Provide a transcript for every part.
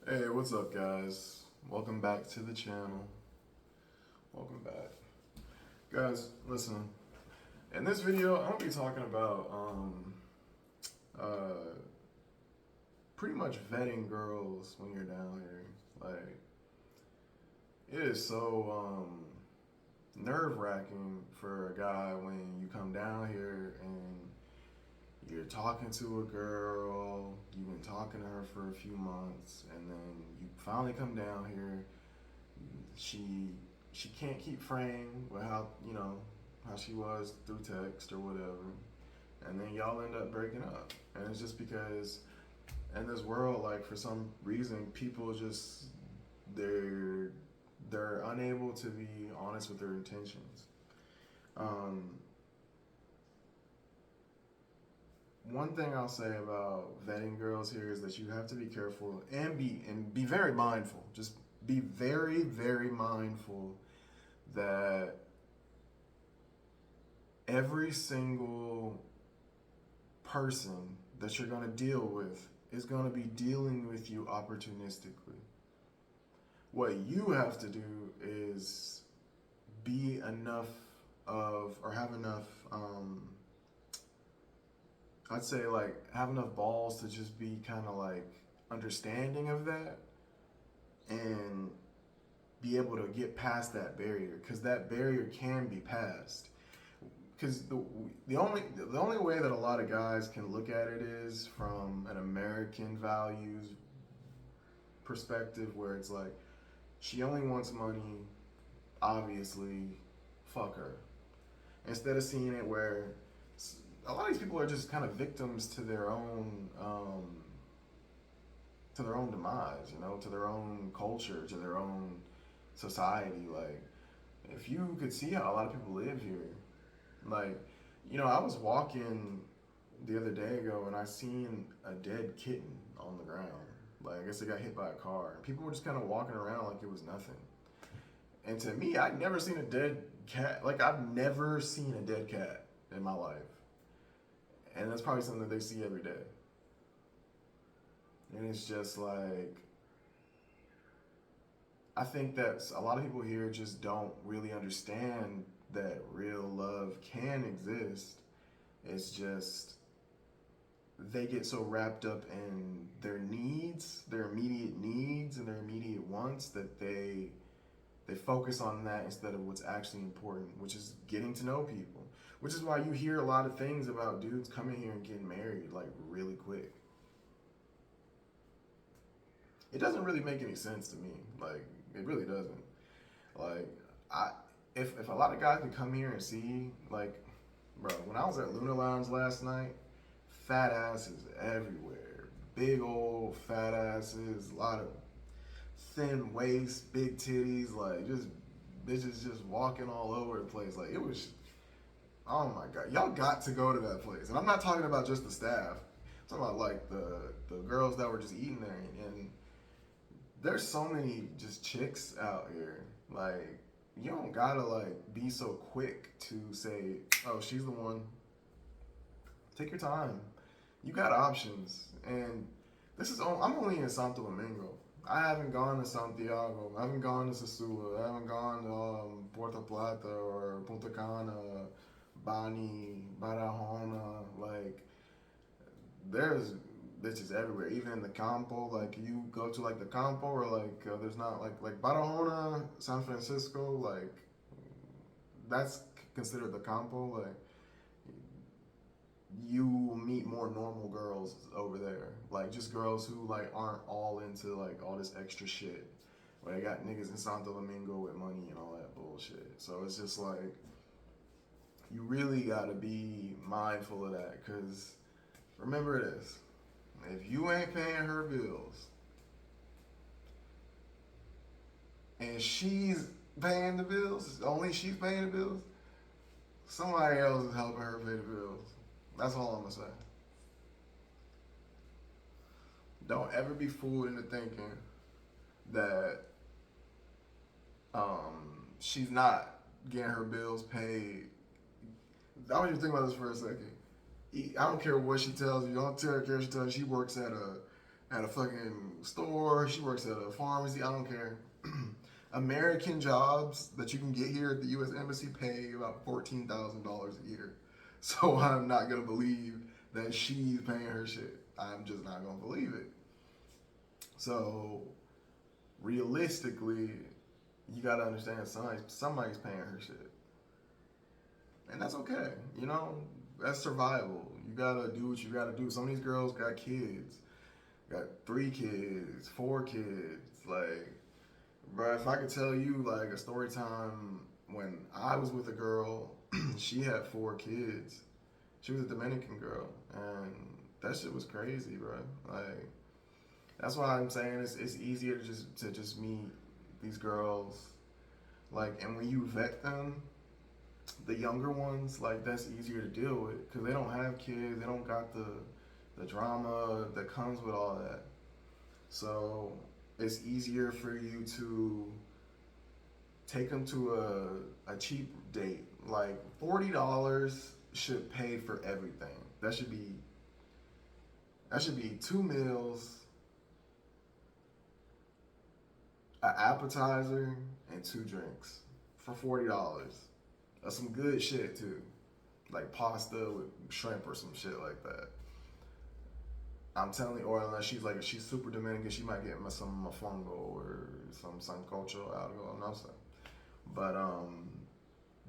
Hey, what's up, guys? Welcome back to the channel. Welcome back. Guys, listen. In this video, I'm gonna be talking about uh, pretty much vetting girls when you're down here. Like, it is so nerve-wracking for a guy when you come down here and you're talking to a girl, you've been talking to her for a few months, and then you finally come down here. She can't keep frame with how she was through text or whatever, and then y'all end up breaking up. And it's just because in this world, like, for some reason, people just they're they're unable to be honest with their intentions. Um, One thing I'll say about vetting girls here is that you have to be careful and be very mindful. Just be very, very mindful that every single person that you're going to deal with is going to be dealing with you opportunistically. What you have to do is be enough or have enough I'd say, like, have enough balls to just be kind of like understanding of that and be able to get past that barrier, because that barrier can be passed. Because the only way that a lot of guys can look at it is from an American values perspective, where it's like, she only wants money, obviously, fuck her. Instead of seeing it where a lot of these people are just kind of victims to their own demise, to their own culture, to their own society. Like, if you could see how a lot of people live here, like, I was walking the other day ago and I seen a dead kitten on the ground. Like, I guess it got hit by a car. People were just kind of walking around like it was nothing. And to me, I'd never seen a dead cat. Like, I've never seen a dead cat in my life. And that's probably something that they see every day. And it's just like, I think that a lot of people here just don't really understand that real love can exist. It's just they get so wrapped up in their needs, their immediate needs and their immediate wants, that they focus on that instead of what's actually important, which is getting to know people. Which is why you hear a lot of things about dudes coming here and getting married, like, really quick. It doesn't really make any sense to me. Like, it really doesn't. Like, I if a lot of guys could come here and see, like, bro, when I was at Luna Lounge last night, fat asses everywhere. Big old fat asses, a lot of thin waist, big titties, like, just bitches just walking all over the place. Like, it was, oh my god, y'all got to go to that place. And I'm not talking about just the staff. I'm talking about, like, the girls that were just eating there. And there's so many just chicks out here. Like, you don't gotta, like, be so quick to say, oh, she's the one. Take your time. You got options. And I'm only in Santo Domingo. I haven't gone to Santiago. I haven't gone to Sosúa. I haven't gone to Puerto Plata or Punta Cana, Bani, Barahona. Like, there's bitches everywhere. Even in the Campo, like, you go to, like, the Campo, or like, there's not, like Barahona, San Francisco, like, that's considered the Campo. Like, you meet more normal girls over there, like, just girls who, like, aren't all into, like, all this extra shit. Where they got niggas in Santo Domingo with money and all that bullshit. So it's just like, you really gotta be mindful of that, because remember this: if you ain't paying her bills and she's paying the bills, only she's paying the bills, somebody else is helping her pay the bills. That's all I'm gonna say. Don't ever be fooled into thinking that she's not getting her bills paid. I want you to think about this for a second. I don't care what she tells you. I don't care if she tells you she works at at a fucking store. She works at a pharmacy. I don't care. American jobs that you can get here at the U.S. Embassy pay about $14,000 a year. So I'm not gonna believe that she's paying her shit. I'm just not gonna believe it. So realistically, you gotta understand somebody's paying her shit, and that's okay. You know, that's survival. You gotta do what you gotta do. Some of these girls got kids, got 3 kids, 4 kids. Like, bro, if I could tell you like a story time when I was with a girl, she had 4 kids. She was a Dominican girl, and that shit was crazy, bro. Like, that's why I'm saying it's easier to just meet these girls, like, and when you vet them, the younger ones, like, that's easier to deal with because they don't have kids, they don't got the drama that comes with all that. So it's easier for you to take them to a cheap date. Like $40 should pay for everything. That should be 2 meals, an appetizer, and 2 drinks for $40. That's some good shit too, like pasta with shrimp or some shit like that. I'm telling you, or unless she's super Dominican, she might get some mofongo or some sancocho algo. No sé. But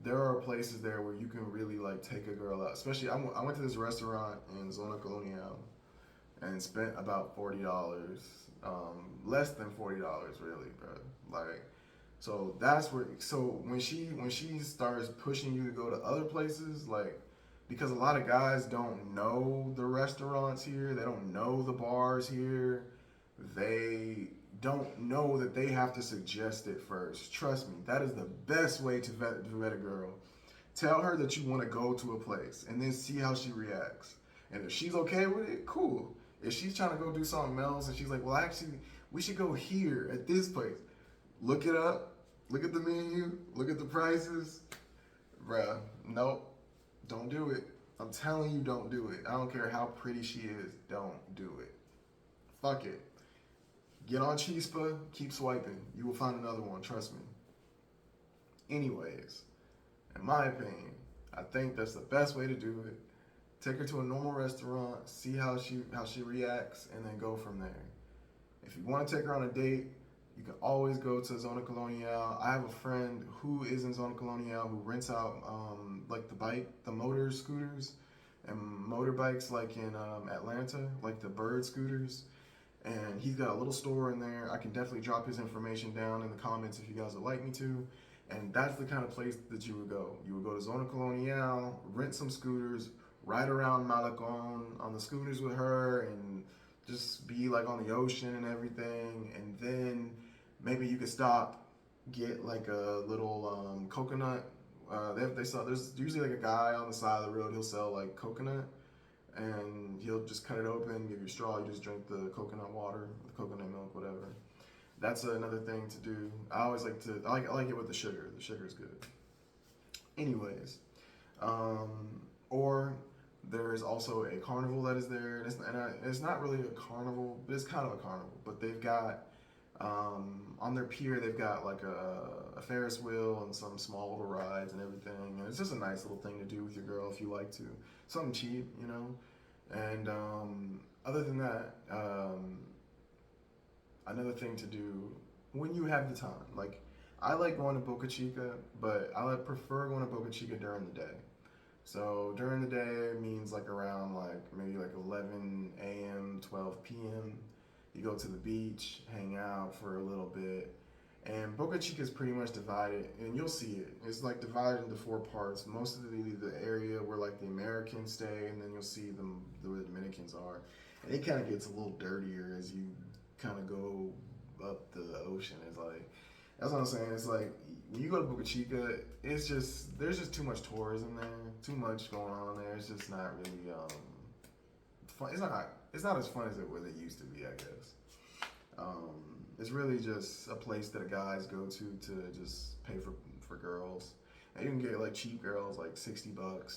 there are places there where you can really like take a girl out. Especially, I went to this restaurant in Zona Colonial and spent about $40, less than $40 really, bro. Like, so that's where. So when she starts pushing you to go to other places, like, because a lot of guys don't know the restaurants here, they don't know the bars here, they don't know that they have to suggest it first. Trust me, that is the best way to vet a girl. Tell her that you want to go to a place and then see how she reacts. And if she's okay with it, cool. If she's trying to go do something else and she's like, well, actually, we should go here at this place, look it up, look at the menu, look at the prices. Bruh, nope, don't do it. I'm telling you, don't do it. I don't care how pretty she is, don't do it. Fuck it. Get on Chispa, keep swiping. You will find another one, trust me. Anyways, in my opinion, I think that's the best way to do it. Take her to a normal restaurant, see how she reacts, and then go from there. If you want to take her on a date, you can always go to Zona Colonial. I have a friend who is in Zona Colonial who rents out like the motor scooters and motorbikes like in Atlanta, like the bird scooters. And he's got a little store in there. I can definitely drop his information down in the comments if you guys would like me to. And that's the kind of place that you would go. You would go to Zona Colonial, rent some scooters, ride around Malacon on the scooters with her, and just be like on the ocean and everything. And then maybe you could stop, get like a little coconut. They sell. There's usually like a guy on the side of the road. He'll sell like coconut, and he'll just cut it open, give you a straw. You just drink the coconut water, the coconut milk, whatever. That's another thing to do. I always like to. I like it with the sugar. The sugar is good. Anyways, or there's also a carnival that is there, and it's not really a carnival, but it's kind of a carnival. But they've got on their pier, they've got like a Ferris wheel and some small little rides and everything. And it's just a nice little thing to do with your girl if you like to. Something cheap, you know. And other than that, another thing to do when you have the time. Like, I like going to Boca Chica, but prefer going to Boca Chica during the day. So during the day means like around like maybe like 11 a.m., 12 p.m. You go to the beach, hang out for a little bit. And Boca Chica is pretty much divided, and you'll see it. It's like divided into 4 parts. Most of the area where like the Americans stay, and then you'll see where the Dominicans are. And it kind of gets a little dirtier as you kind of go up the ocean. It's like, that's what I'm saying. It's like when you go to Boca Chica, there's just too much tourism there, too much going on there. It's just not really fun. It's not as fun as it used to be, I guess. It's really just a place that guys go to just pay for girls. And you can get like cheap girls like $60,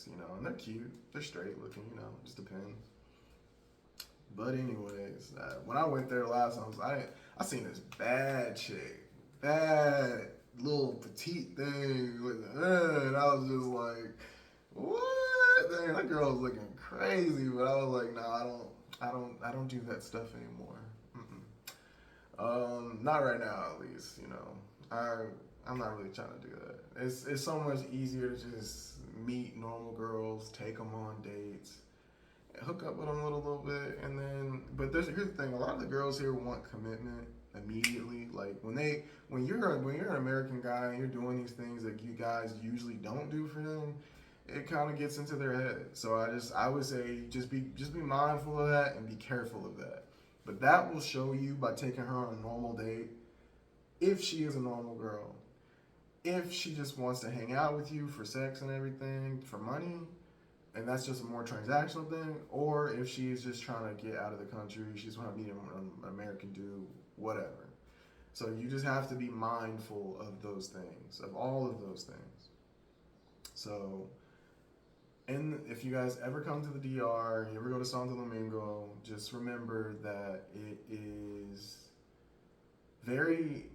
you know, and they're cute, they're straight looking, you know, just depends. But anyways, when I went there last time, I seen this bad chick, bad little petite thing with, and I was just like, what? Dang, that girl was looking crazy, but I was like, nah, I don't do that stuff anymore. Not right now, at least. You know, I'm not really trying to do that. It's so much easier to just meet normal girls, take them on dates, hook up with them a little bit, and then. But here's the thing: a lot of the girls here want commitment immediately. Like when you're an American guy and you're doing these things that you guys usually don't do for them, it kind of gets into their head. So I would say just be mindful of that and be careful of that. But that will show you by taking her on a normal date if she is a normal girl. If she just wants to hang out with you for sex and everything, for money, and that's just a more transactional thing, or if she's just trying to get out of the country, she's trying to meet an American dude, whatever. So you just have to be mindful of those things, of all of those things. So, and if you guys ever come to the DR, you ever go to Santo Domingo, just remember that it is very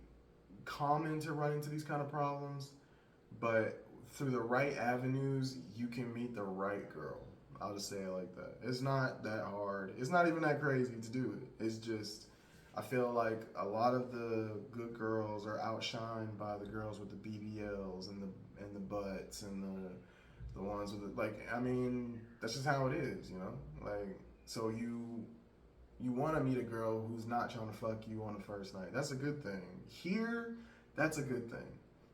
common to run into these kind of problems, but through the right avenues, you can meet the right girl. I'll just say it like that. It's not that hard. It's not even that crazy to do it. It's just, I feel like a lot of the good girls are outshined by the girls with the BBLs and the butts and the ones with the, like, I mean, that's just how it is, you know? Like, so you want to meet a girl who's not trying to fuck you on the first night. That's a good thing. Here, that's a good thing.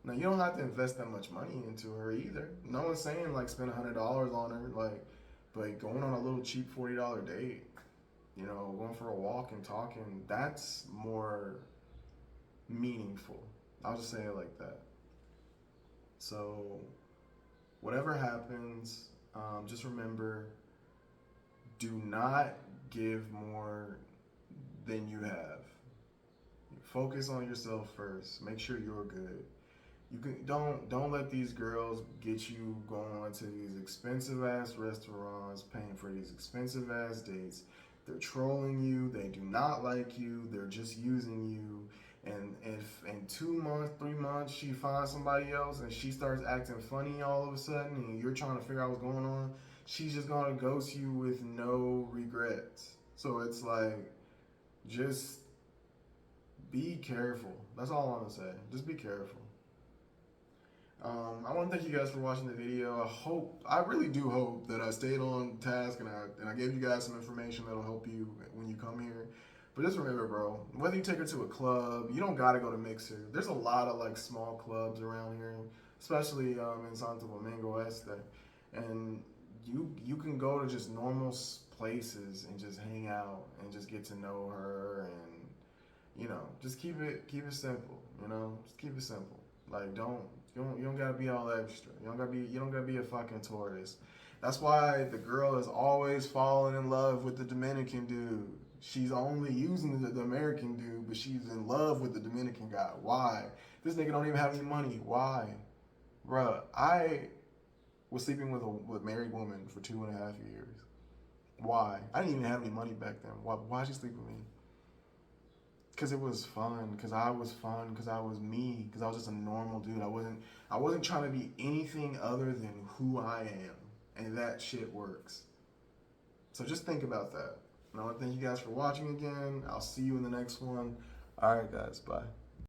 Now, you don't have to invest that much money into her either. No one's saying, like, spend $100 on her, like, but going on a little cheap $40 date, you know, going for a walk and talking, that's more meaningful. I'll just say it like that. So, whatever happens, just remember, do not give more than you have. Focus on yourself first. Make sure you're good. You can don't let these girls get you going to these expensive ass restaurants, paying for these expensive ass dates. They're trolling you. They do not like you. They're just using you. And if in 2 months, 3 months, she finds somebody else and she starts acting funny all of a sudden, and you're trying to figure out what's going on, she's just gonna ghost you with no regrets. So it's like, just be careful. That's all I want to say. Just be careful. I want to thank you guys for watching the video. I really do hope that I stayed on task and I gave you guys some information that'll help you when you come here. But just remember, bro, whether you take her to a club, you don't gotta go to Mixer. There's a lot of like small clubs around here, especially in Santo Domingo Este, and you can go to just normal places and just hang out and just get to know her, and you know, just keep it simple. You know, just keep it simple. Like you don't gotta be all extra. You don't gotta be a fucking tourist. That's why the girl is always falling in love with the Dominican dude. She's only using the American dude, but she's in love with the Dominican guy. Why? This nigga don't even have any money. Why? Bruh, I was sleeping with a married woman for 2.5 years. Why? I didn't even have any money back then. Why'd she sleep with me? Because it was fun. Because I was fun. Because I was me. Because I was just a normal dude. I wasn't trying to be anything other than who I am. And that shit works. So just think about that. And I want to thank you guys for watching again. I'll see you in the next one. All right, guys. Bye.